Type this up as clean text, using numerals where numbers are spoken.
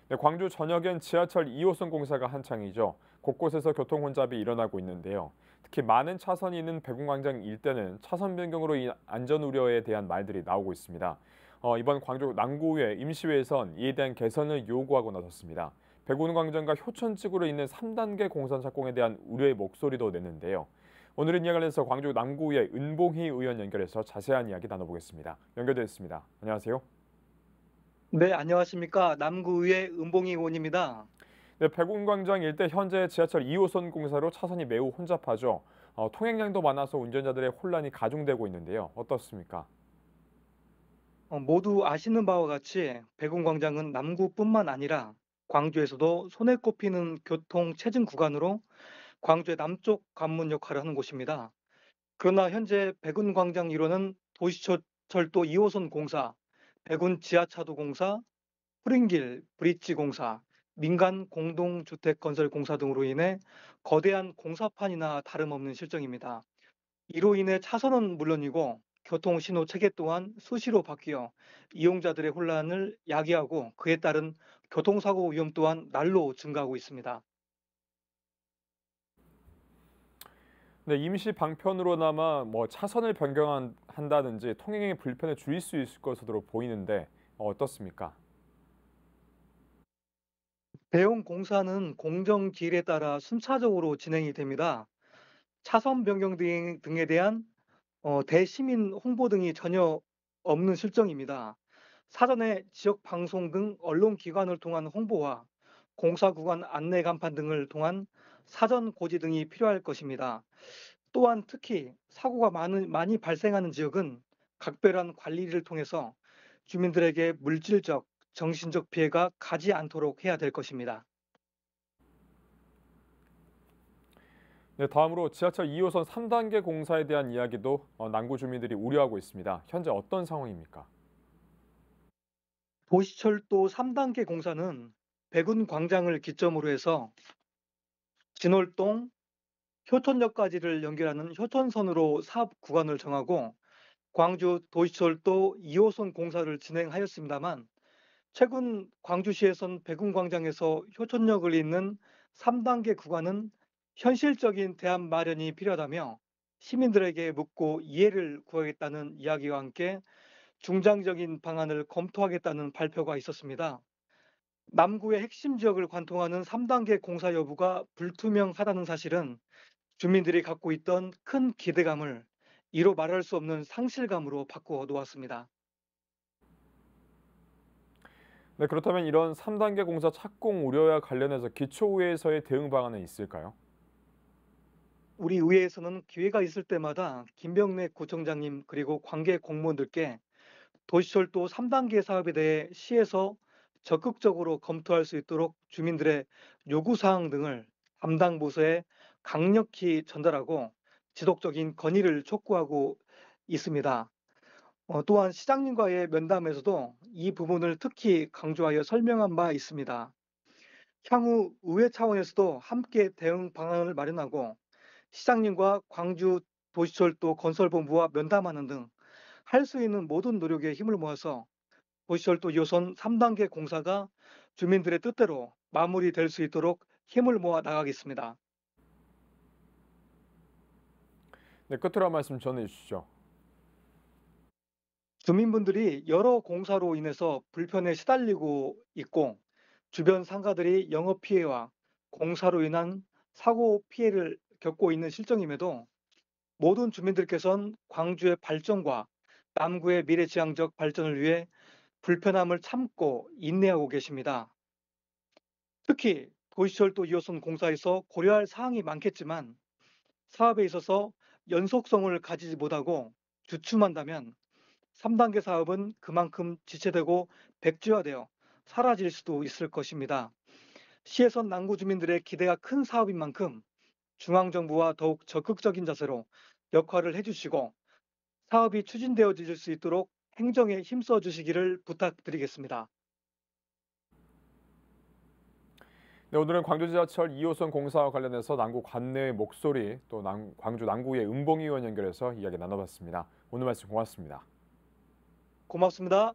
네, 광주 전역엔 지하철 2호선 공사가 한창이죠. 곳곳에서 교통 혼잡이 일어나고 있는데요. 특히 많은 차선이 있는 백운광장 일대는 차선 변경으로 인한 안전 우려에 대한 말들이 나오고 있습니다. 이번 광주 남구의 임시회에선 이에 대한 개선을 요구하고 나섰습니다. 백운광장과 효천측으로 있는 3단계 공선 착공에 대한 우려의 목소리도 냈는데요. 오늘은 이에 관련해서 광주 남구의 은봉희 의원 연결해서 자세한 이야기 나눠보겠습니다. 연결되어 있습니다. 안녕하세요. 네, 안녕하십니까. 남구의 은봉희 의원입니다. 네, 백운광장 일대 현재 지하철 2호선 공사로 차선이 매우 혼잡하죠. 통행량도 많아서 운전자들의 혼란이 가중되고 있는데요. 어떻습니까? 모두 아시는 바와 같이 백운광장은 남구뿐만 아니라 광주에서도 손에 꼽히는 교통 체증 구간으로 광주의 남쪽 관문 역할을 하는 곳입니다. 그러나 현재 백운광장 일호는 도시철도 2호선 공사, 백운 지하차도 공사, 후린길 브릿지 공사, 민간 공동주택 건설 공사 등으로 인해 거대한 공사판이나 다름없는 실정입니다. 이로 인해 차선은 물론이고 교통 신호 체계 또한 수시로 바뀌어 이용자들의 혼란을 야기하고 그에 따른 교통사고 위험 또한 날로 증가하고 있습니다. 네, 임시 방편으로나마 차선을 변경한다든지 통행의 불편을 줄일 수 있을 것으로 보이는데 어떻습니까? 대형 공사는 공정 기일에 따라 순차적으로 진행이 됩니다. 차선 변경 등에 대한 대시민 홍보 등이 전혀 없는 실정입니다. 사전에 지역 방송 등 언론기관을 통한 홍보와 공사 구간 안내 간판 등을 통한 사전 고지 등이 필요할 것입니다. 또한 특히 사고가 많이 발생하는 지역은 각별한 관리를 통해서 주민들에게 물질적, 정신적 피해가 가지 않도록 해야 될 것입니다. 네, 다음으로 지하철 2호선 3단계 공사에 대한 이야기도 남구 주민들이 우려하고 있습니다. 현재 어떤 상황입니까? 도시철도 3단계 공사는 백운 광장을 기점으로 해서 진월동, 효천역까지를 연결하는 효천선으로 사업 구간을 정하고 광주 도시철도 2호선 공사를 진행하였습니다만 최근 광주시에선 백운광장에서 효천역을 잇는 3단계 구간은 현실적인 대안 마련이 필요하다며 시민들에게 묻고 이해를 구하겠다는 이야기와 함께 중장적인 방안을 검토하겠다는 발표가 있었습니다. 남구의 핵심 지역을 관통하는 3단계 공사 여부가 불투명하다는 사실은 주민들이 갖고 있던 큰 기대감을 이로 말할 수 없는 상실감으로 바꾸어 놓았습니다. 네, 그렇다면 이런 3단계 공사 착공 우려와 관련해서 기초의회에서의 대응 방안은 있을까요? 우리 의회에서는 기회가 있을 때마다 김병래 구청장님 그리고 관계 공무원들께 도시철도 3단계 사업에 대해 시에서 적극적으로 검토할 수 있도록 주민들의 요구사항 등을 담당 부서에 강력히 전달하고 지속적인 건의를 촉구하고 있습니다. 또한 시장님과의 면담에서도 이 부분을 특히 강조하여 설명한 바 있습니다. 향후 의회 차원에서도 함께 대응 방안을 마련하고 시장님과 광주 도시철도 건설본부와 면담하는 등 할 수 있는 모든 노력에 힘을 모아서 도시철도 2호선 3단계 공사가 주민들의 뜻대로 마무리될 수 있도록 힘을 모아 나가겠습니다. 네, 끝으로 한 말씀 전해 주시죠. 주민분들이 여러 공사로 인해서 불편에 시달리고 있고 주변 상가들이 영업 피해와 공사로 인한 사고 피해를 겪고 있는 실정임에도 모든 주민들께서는 광주의 발전과 남구의 미래지향적 발전을 위해 불편함을 참고 인내하고 계십니다. 특히 도시철도 2호선 공사에서 고려할 사항이 많겠지만 사업에 있어서 연속성을 가지지 못하고 주춤한다면 3단계 사업은 그만큼 지체되고 백지화되어 사라질 수도 있을 것입니다. 시에선 남구 주민들의 기대가 큰 사업인 만큼 중앙정부와 더욱 적극적인 자세로 역할을 해주시고 사업이 추진되어질 수 있도록 행정에 힘써 주시기를 부탁드리겠습니다. 네, 오늘은 광주 지하철 2호선 공사와 관련해서 남구 관내의 목소리 또 광주 남구의 은봉 의원 연결해서 이야기 나눠봤습니다. 오늘 말씀 고맙습니다. 고맙습니다.